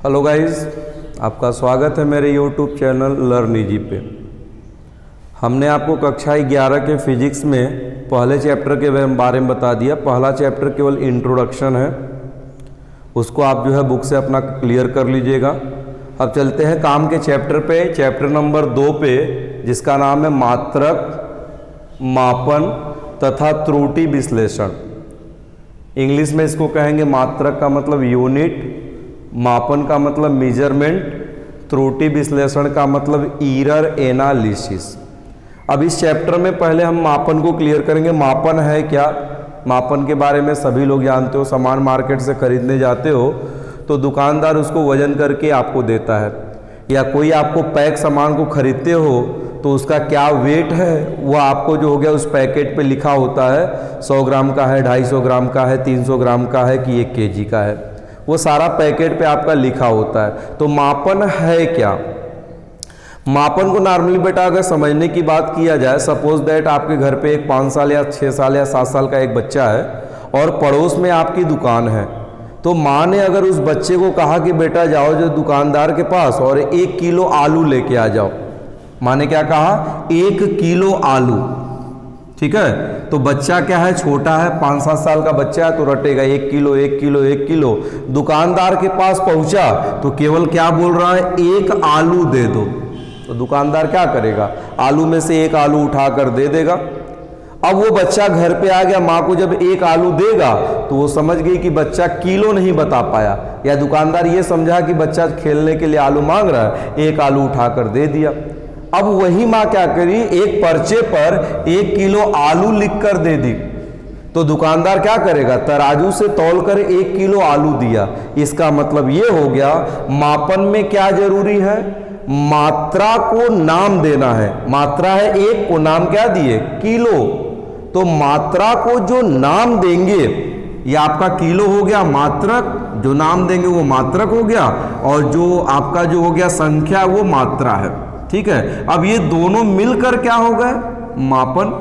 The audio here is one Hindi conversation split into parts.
हेलो गाइस, आपका स्वागत है मेरे यूट्यूब चैनल लर्न इजी पे। हमने आपको कक्षा 11 के फिजिक्स में पहले चैप्टर के बारे में बता दिया। पहला चैप्टर केवल इंट्रोडक्शन है, उसको आप जो है बुक से अपना क्लियर कर लीजिएगा। अब चलते हैं काम के चैप्टर पे, चैप्टर नंबर 2 पे, जिसका नाम है मात्रक, मापन तथा त्रुटि विश्लेषण। इंग्लिश में इसको कहेंगे मात्रक का मतलब यूनिट, मापन का मतलब मेजरमेंट, त्रुटि विश्लेषण का मतलब एरर एनालिसिस। अब इस चैप्टर में पहले हम मापन को क्लियर करेंगे। मापन है क्या? मापन के बारे में सभी लोग जानते हो। सामान मार्केट से खरीदने जाते हो तो दुकानदार उसको वजन करके आपको देता है, या कोई आपको पैक सामान को खरीदते हो तो उसका क्या वेट है वो आपको जो हो गया उस पैकेट पे लिखा होता है। 100 ग्राम का है, 250 ग्राम का है, 300 ग्राम का है कि 1 केजी का है, वो सारा पैकेट पे आपका लिखा होता है। तो मापन है क्या? मापन को नॉर्मली बेटा अगर समझने की बात किया जाए, सपोज दैट आपके घर पे एक 5 साल या 6 साल या 7 साल का एक बच्चा है और पड़ोस में आपकी दुकान है, तो माँ ने अगर उस बच्चे को कहा कि बेटा जाओ जो दुकानदार के पास और 1 किलो आलू लेके आ जाओ। माँ ने क्या कहा? 1 किलो आलू। ठीक है, तो बच्चा क्या है, छोटा है, 5-7 साल का बच्चा है, तो रटेगा 1 किलो 1 किलो 1 किलो। दुकानदार के पास पहुंचा तो केवल क्या बोल रहा है, 1 आलू दे दो। तो दुकानदार क्या करेगा, आलू में से 1 आलू उठा कर दे देगा। अब वो बच्चा घर पे आ गया, माँ को जब 1 आलू देगा तो वो समझ गई कि बच्चा किलो नहीं बता पाया, या दुकानदार ये समझा कि बच्चा खेलने के लिए आलू मांग रहा है, 1 आलू उठा कर दे दिया। अब वही माँ क्या करी, एक पर्चे पर 1 किलो आलू लिख कर दे दी। तो दुकानदार क्या करेगा, तराजू से तौल कर 1 किलो आलू दिया। इसका मतलब ये हो गया, मापन में क्या जरूरी है, मात्रा को नाम देना है। मात्रा है 1 को नाम क्या दिए, किलो। तो मात्रा को जो नाम देंगे, ये आपका किलो हो गया मात्रक, जो नाम देंगे वो मात्रक हो गया, और जो आपका जो हो गया संख्या वो मात्रा है। ठीक है, अब ये दोनों मिलकर क्या हो गए, मापन।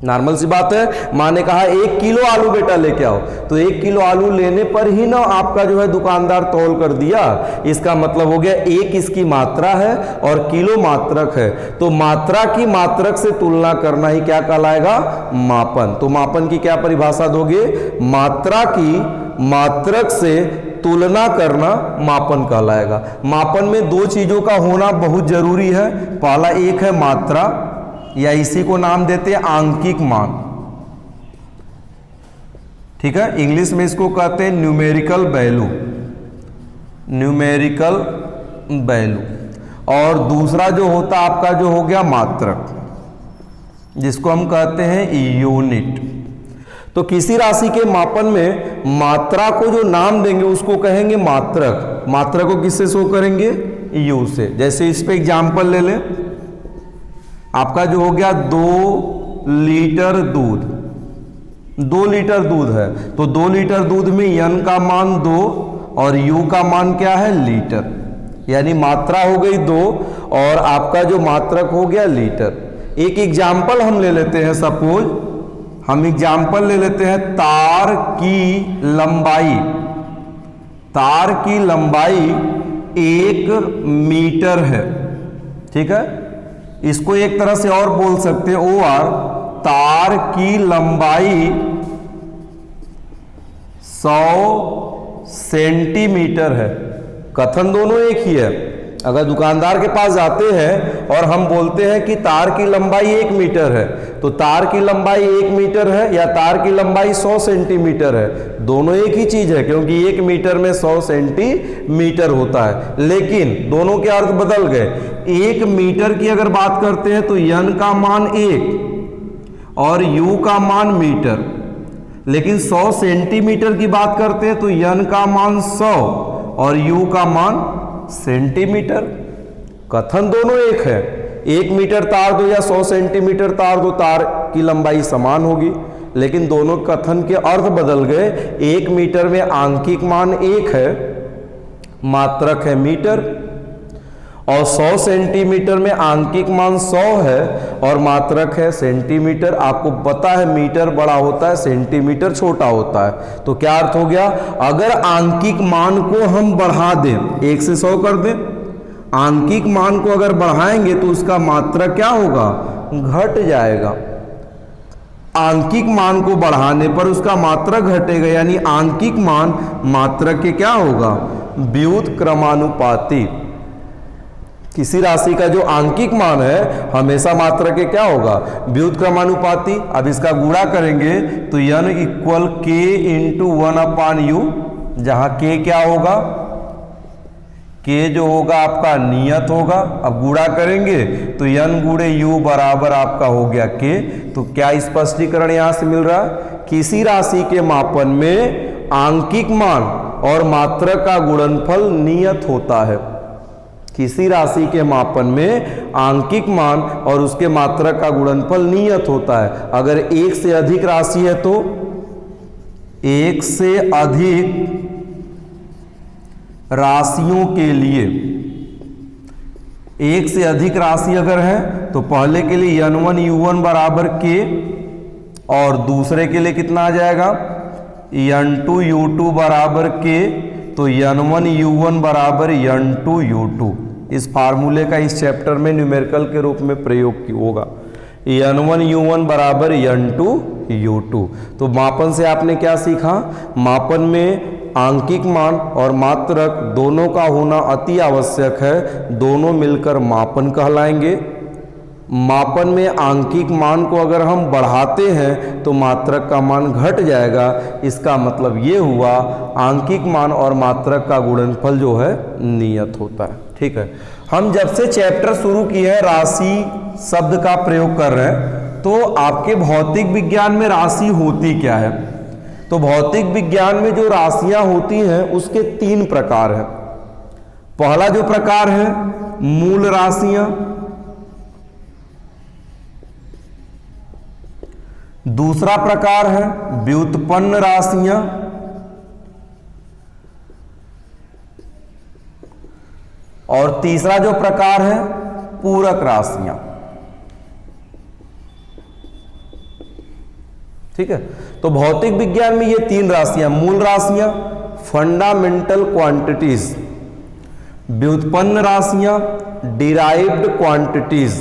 नॉर्मल सी बात है, माँ ने कहा 1 किलो आलू बेटा लेके आओ, तो 1 किलो आलू लेने पर ही ना आपका जो है दुकानदार तौल कर दिया। इसका मतलब हो गया 1 इसकी मात्रा है और किलो मात्रक है। तो मात्रा की मात्रक से तुलना करना ही क्या कहलाएगा, मापन। तो मापन की क्या परिभाषा दोगे, मात्रा की मात्रक से तुलना करना मापन कहलाएगा। मापन में 2 चीजों का होना बहुत जरूरी है। पहला एक है मात्रा, या इसी को नाम देते हैं आंकिक मान। ठीक है, इंग्लिश में इसको कहते हैं न्यूमेरिकल वैल्यू, न्यूमेरिकल वैल्यू। और दूसरा जो होता आपका जो हो गया मात्रक, जिसको हम कहते हैं यूनिट। तो किसी राशि के मापन में मात्रा को जो नाम देंगे उसको कहेंगे मात्रक। मात्रक को किससे शो करेंगे, यू से। जैसे इस पे एग्जाम्पल ले लें, आपका जो हो गया 2 लीटर दूध, 2 लीटर दूध है, तो 2 लीटर दूध में n का मान 2 और u का मान क्या है, लीटर। यानी मात्रा हो गई 2 और आपका जो मात्रक हो गया लीटर। एक एग्जाम्पल हम ले लेते हैं, सपोज हम एग्जाम्पल ले लेते हैं तार की लंबाई। तार की लंबाई 1 मीटर है। ठीक है, इसको एक तरह से और बोल सकते हैं OR, तार की लंबाई 100 सेंटीमीटर है। कथन दोनों एक ही है। अगर दुकानदार के पास जाते हैं और हम बोलते हैं कि तार की लंबाई 1 मीटर है, तो तार की लंबाई 1 मीटर है या तार की लंबाई 100 सेंटीमीटर है, दोनों एक ही चीज है, क्योंकि 1 मीटर में 100 सेंटीमीटर होता है। लेकिन दोनों के अर्थ बदल गए। 1 मीटर की अगर बात करते हैं तो n का मान 1 और u का मान मीटर, लेकिन 100 सेंटीमीटर की बात करते हैं तो n का मान 100 और u का मान सेंटीमीटर। कथन दोनों एक है। 1 मीटर तार दो या 100 सेंटीमीटर तार दो, तार की लंबाई समान होगी, लेकिन दोनों कथन के अर्थ बदल गए। 1 मीटर में आंकिक मान 1 है, मात्रक है मीटर। और 100 सेंटीमीटर में आंकिक मान 100 है और मात्रक है सेंटीमीटर। आपको पता है मीटर बड़ा होता है, सेंटीमीटर छोटा होता है। तो क्या अर्थ हो गया, अगर आंकिक मान को हम बढ़ा दें, 1 से 100 कर दें, आंकिक मान को अगर बढ़ाएंगे तो उसका मात्रक क्या होगा, घट जाएगा। आंकिक मान को बढ़ाने पर उसका मात्रक घटेगा, यानी आंकिक मान मात्रक के क्या होगा, व्युत्क्रमानुपाती। किसी राशि का जो आंकिक मान है हमेशा मात्रक के क्या होगा, व्युत्क्रमानुपाती। अब इसका गुणा करेंगे तो n equal k into 1/u, जहां k क्या होगा, k जो होगा आपका नियत होगा। अब गुणा करेंगे तो n गुणे u बराबर आपका हो गया k। तो क्या स्पष्टीकरण यहां से मिल रहा है, किसी राशि के मापन में आंकिक मान और मात्रक का गुणनफल नियत होता है। किसी राशि के मापन में आंकिक मान और उसके मात्रक का गुणनफल नियत होता है। अगर एक से अधिक राशि है तो एक से अधिक राशियों के लिए, एक से अधिक राशि अगर है तो पहले के लिए n1 u1 बराबर k और दूसरे के लिए कितना आ जाएगा, n2 u2 बराबर k। तो n1 u1 बराबर n2 u2। इस फार्मूले का इस चैप्टर में न्यूमेरिकल के रूप में प्रयोग होगा, n1 u1 बराबर n2 u2। तो मापन से आपने क्या सीखा, मापन में आंकिक मान और मात्रक दोनों का होना अति आवश्यक है, दोनों मिलकर मापन कहलाएंगे। मापन में आंकिक मान को अगर हम बढ़ाते हैं तो मात्रक का मान घट जाएगा। इसका मतलब ये हुआ आंकिक मान और मात्रक का गुणनफल जो है नियत होता है। ठीक है, हम जब से चैप्टर शुरू किए हैं राशि शब्द का प्रयोग कर रहे हैं, तो आपके भौतिक विज्ञान में राशि होती क्या है। तो भौतिक विज्ञान में जो राशियां होती हैं उसके 3 प्रकार हैं। पहला जो प्रकार है मूल राशियां, दूसरा प्रकार है व्युत्पन्न राशियां, और तीसरा जो प्रकार है पूरक राशियां। ठीक है, तो भौतिक विज्ञान में ये 3 राशियां, मूल राशियां फंडामेंटल क्वांटिटीज, व्युत्पन्न राशियां डिराइव्ड क्वांटिटीज,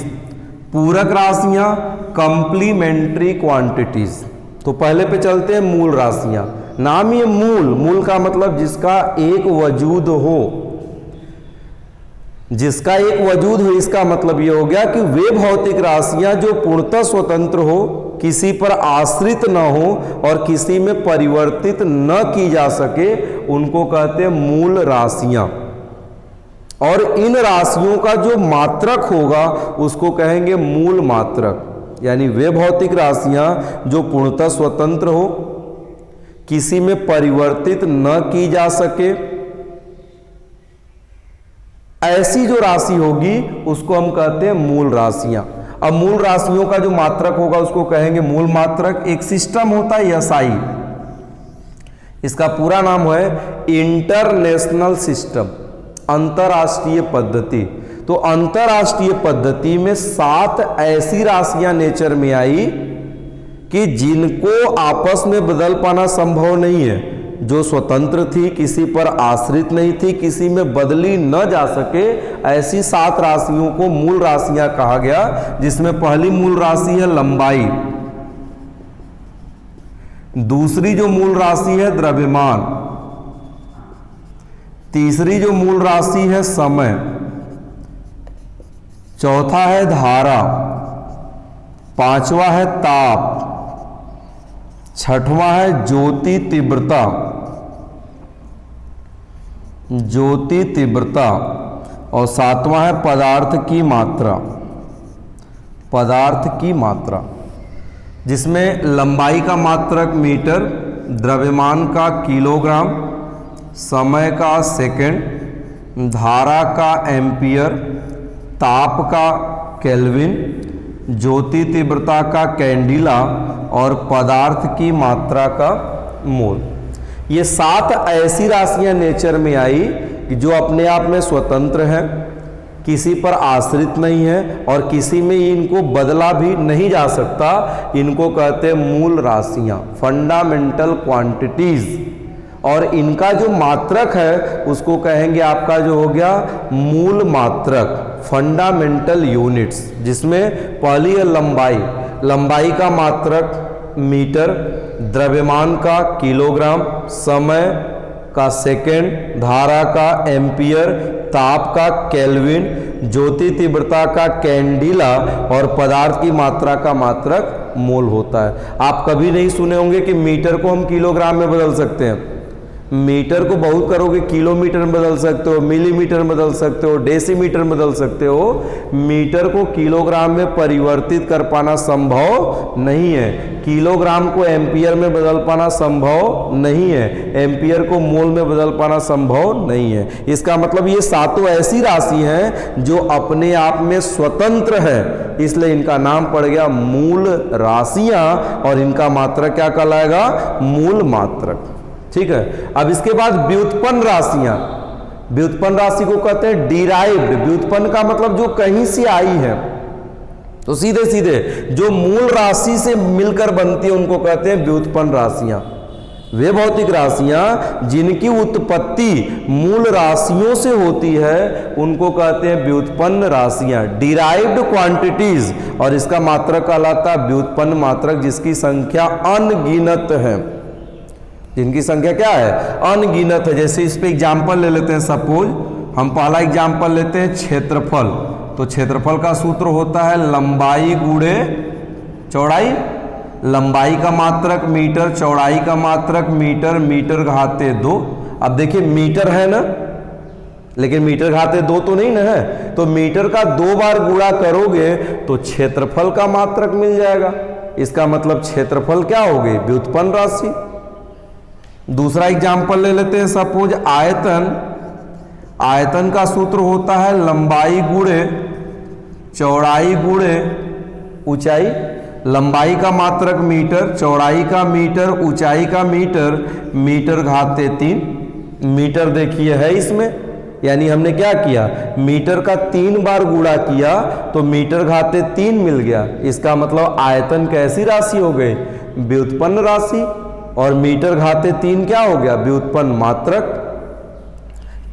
पूरक राशियां कंप्लीमेंट्री क्वांटिटीज। तो पहले पे चलते हैं मूल राशियां। नाम ये मूल का मतलब जिसका एक वजूद हो, जिसका एक वजूद हो, इसका मतलब ये हो गया कि वे भौतिक राशियां जो पूर्णतः स्वतंत्र हो, किसी पर आश्रित न हो और किसी में परिवर्तित न की जा सके, उनको कहते हैं मूल राशियां। और इन राशियों का जो मात्रक होगा उसको कहेंगे मूल मात्रक। यानी वे भौतिक राशियां जो पूर्णतः स्वतंत्र हो, किसी में परिवर्तित न की जा सके, ऐसी जो राशि होगी उसको हम कहते हैं मूल राशियां। अब मूल राशियों का जो मात्रक होगा उसको कहेंगे मूल मात्रक। एक सिस्टम होता है SI, इसका पूरा नाम है इंटरनेशनल सिस्टम, अंतरराष्ट्रीय पद्धति। तो अंतरराष्ट्रीय पद्धति में 7 ऐसी राशियां नेचर में आई कि जिनको आपस में बदल पाना संभव नहीं है, जो स्वतंत्र थी, किसी पर आश्रित नहीं थी, किसी में बदली न जा सके, ऐसी 7 राशियों को मूल राशियां कहा गया। जिसमें पहली मूल राशि है लंबाई, दूसरी जो मूल राशि है द्रव्यमान, तीसरी जो मूल राशि है समय, चौथा है धारा, पांचवा है ताप, छठवां है ज्योति तीव्रता, और सातवां है पदार्थ की मात्रा, जिसमें लंबाई का मात्रक मीटर, द्रव्यमान का किलोग्राम, समय का सेकंड, धारा का एम्पियर, ताप का केल्विन, ज्योति तीव्रता का कैंडिला और पदार्थ की मात्रा का मोल। ये 7 ऐसी राशियां नेचर में आई कि जो अपने आप में स्वतंत्र हैं, किसी पर आश्रित नहीं है और किसी में इनको बदला भी नहीं जा सकता। इनको कहते हैं मूल राशियां, फंडामेंटल क्वांटिटीज। और इनका जो मात्रक है उसको कहेंगे आपका जो हो गया मूल मात्रक, फंडामेंटल यूनिट्स, जिसमें पहली है लंबाई। लंबाई का मात्रक मीटर, द्रव्यमान का किलोग्राम, समय का सेकेंड, धारा का एम्पियर, ताप का केल्विन, ज्योति तीव्रता का कैंडिला और पदार्थ की मात्रा का मात्रक मोल होता है। आप कभी नहीं सुने होंगे कि मीटर को हम किलोग्राम में बदल सकते हैं। मीटर को बहुत करोगे किलोमीटर में बदल सकते हो, मिलीमीटर में बदल सकते हो, डेसीमीटर में बदल सकते हो। मीटर को किलोग्राम में परिवर्तित कर पाना संभव नहीं है। किलोग्राम को एम्पियर में बदल पाना संभव नहीं है। एम्पियर को मोल में बदल पाना संभव नहीं है। इसका मतलब ये सातों ऐसी राशि हैं जो अपने आप में स्वतंत्र है, इसलिए इनका नाम पड़ गया मूल राशियां और इनका मात्रक क्या कहलाएगा? मूल मात्रक। ठीक है। अब इसके बाद व्युत्पन्न राशियां। व्युत्पन्न राशि को कहते हैं डिराइव्ड। व्युत्पन्न का मतलब जो कहीं से आई है, तो सीधे सीधे जो मूल राशि से मिलकर बनती है उनको कहते हैं व्युत्पन्न राशियां। वे भौतिक राशियां जिनकी उत्पत्ति मूल राशियों से होती है उनको कहते हैं व्युत्पन्न राशियां, डिराइव्ड क्वांटिटीज। और इसका मात्रक कहलाता है व्युत्पन्न मात्रक, जिसकी संख्या अनगिनत है। जिनकी संख्या क्या है? अनगिनत है। जैसे इस पे एग्जाम्पल ले लेते हैं। सपोज हम पहला एग्जाम्पल लेते हैं क्षेत्रफल। तो क्षेत्रफल का सूत्र होता है लंबाई गुणे चौड़ाई। लंबाई का मात्रक मीटर, चौड़ाई का मात्रक मीटर, मीटर घाते 2। अब देखिए मीटर है ना, लेकिन मीटर घाते 2 तो नहीं ना है, तो मीटर का 2 बार गुणा करोगे तो क्षेत्रफल का मात्रक मिल जाएगा। इसका मतलब क्षेत्रफल क्या हो गई? व्युत्पन्न राशि। दूसरा एग्जाम्पल ले लेते हैं। सपोज आयतन। आयतन का सूत्र होता है लंबाई गुणे चौड़ाई गुणे ऊंचाई। लंबाई का मात्रक मीटर, चौड़ाई का मीटर, ऊंचाई का मीटर, मीटर घाते 3। मीटर देखिए है इसमें, यानी हमने क्या किया? मीटर का 3 बार गुणा किया तो मीटर घाते 3 मिल गया। इसका मतलब आयतन कैसी राशि हो गई? व्युत्पन्न राशि। और मीटर घाते 3 क्या हो गया? व्युत्पन्न मात्रक।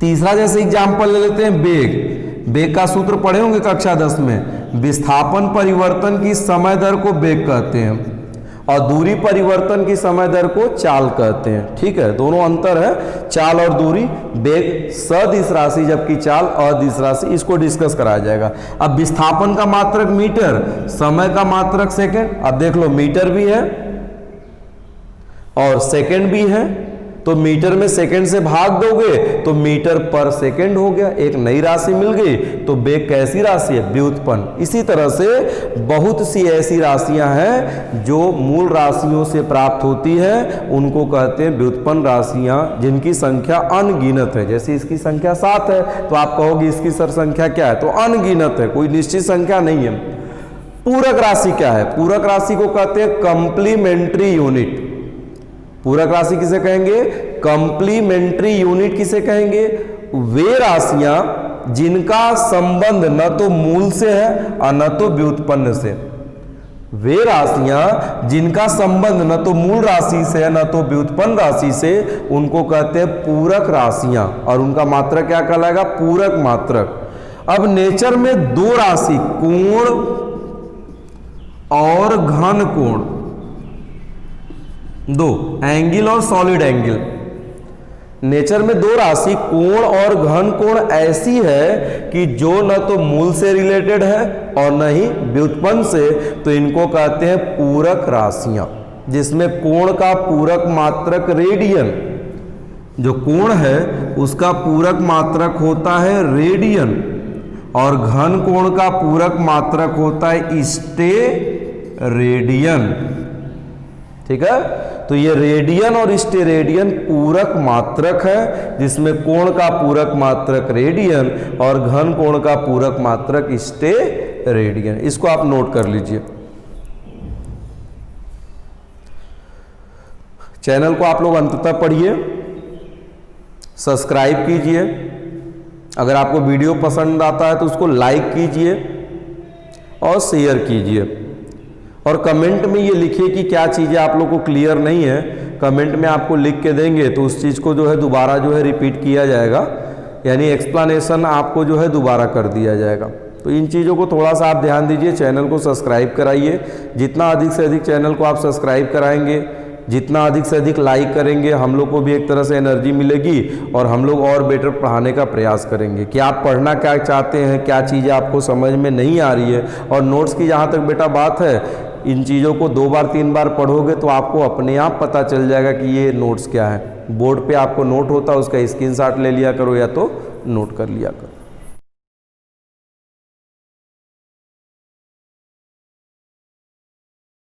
तीसरा जैसे एग्जाम्पल ले लेते हैं वेग। वेग का सूत्र पढ़े होंगे कक्षा 10 में। विस्थापन परिवर्तन की समय दर को वेग कहते हैं और दूरी परिवर्तन की समय दर को चाल कहते हैं। ठीक है, दोनों अंतर है, चाल और दूरी। वेग सदिश राशि जबकि चाल अदिश राशि। इसको डिस्कस कराया जाएगा। अब विस्थापन का मात्रक मीटर, समय का मात्रक सेकेंड। अब देख लो मीटर भी है और सेकंड भी है, तो मीटर में सेकंड से भाग दोगे तो मीटर पर सेकंड हो गया, एक नई राशि मिल गई। तो वेग कैसी राशि है? व्युत्पन्न। इसी तरह से बहुत सी ऐसी राशियां हैं जो मूल राशियों से प्राप्त होती है, उनको कहते हैं व्युत्पन्न राशियां, जिनकी संख्या अनगिनत है। जैसे इसकी संख्या 7 है तो आप कहोगे इसकी सर संख्या क्या है? तो अनगिनत है, कोई निश्चित संख्या नहीं है। पूरक राशि क्या है? पूरक राशि को कहते हैं कंप्लीमेंट्री यूनिट। पूरक राशि किसे कहेंगे? कंप्लीमेंट्री यूनिट किसे कहेंगे? वे राशियां जिनका संबंध न तो मूल से है और न तो व्युत्पन्न से। वे राशियां जिनका संबंध न तो मूल राशि से है न तो व्युत्पन्न राशि से, उनको कहते हैं पूरक राशियां। और उनका मात्रक क्या कहलाएगा? पूरक मात्रक। अब नेचर में 2 राशि, कोण और घन कोण, 2 एंगल और सॉलिड एंगल। नेचर में 2 राशि कोण और घन कोण ऐसी है कि जो न तो मूल से रिलेटेड है और न ही व्युत्पन्न से, तो इनको कहते हैं पूरक राशियां, जिसमें कोण का पूरक मात्रक रेडियन। जो कोण है उसका पूरक मात्रक होता है रेडियन और घन कोण का पूरक मात्रक होता है स्टेरेडियन। ठीक है, तो ये रेडियन और स्टेरेडियन पूरक मात्रक है, जिसमें कोण का पूरक मात्रक रेडियन और घन कोण का पूरक मात्रक स्टेरेडियन। इसको आप नोट कर लीजिए। चैनल को आप लोग अंततः पढ़िए, सब्सक्राइब कीजिए अगर आपको वीडियो पसंद आता है तो उसको लाइक कीजिए और शेयर कीजिए, और कमेंट में ये लिखिए कि क्या चीज़ें आप लोग को क्लियर नहीं है। कमेंट में आपको लिख के देंगे तो उस चीज़ को जो है दोबारा जो है रिपीट किया जाएगा, यानी एक्सप्लेनेशन आपको जो है दोबारा कर दिया जाएगा। तो इन चीज़ों को थोड़ा सा आप ध्यान दीजिए। चैनल को सब्सक्राइब कराइए, जितना अधिक से अधिक चैनल को आप सब्सक्राइब कराएंगे, जितना अधिक से अधिक लाइक करेंगे, हम लोग को भी एक तरह से एनर्जी मिलेगी और हम लोग और बेटर पढ़ाने का प्रयास करेंगे। कि आप पढ़ना क्या चाहते हैं, क्या चीज़ें आपको समझ में नहीं आ रही है। और नोट्स की जहाँ तक बेटा बात है, इन चीज़ों को 2 बार 3 बार पढ़ोगे तो आपको अपने आप पता चल जाएगा कि ये नोट्स क्या है। बोर्ड पे आपको नोट होता है, उसका स्क्रीनशॉट ले लिया करो या तो नोट कर लिया करो।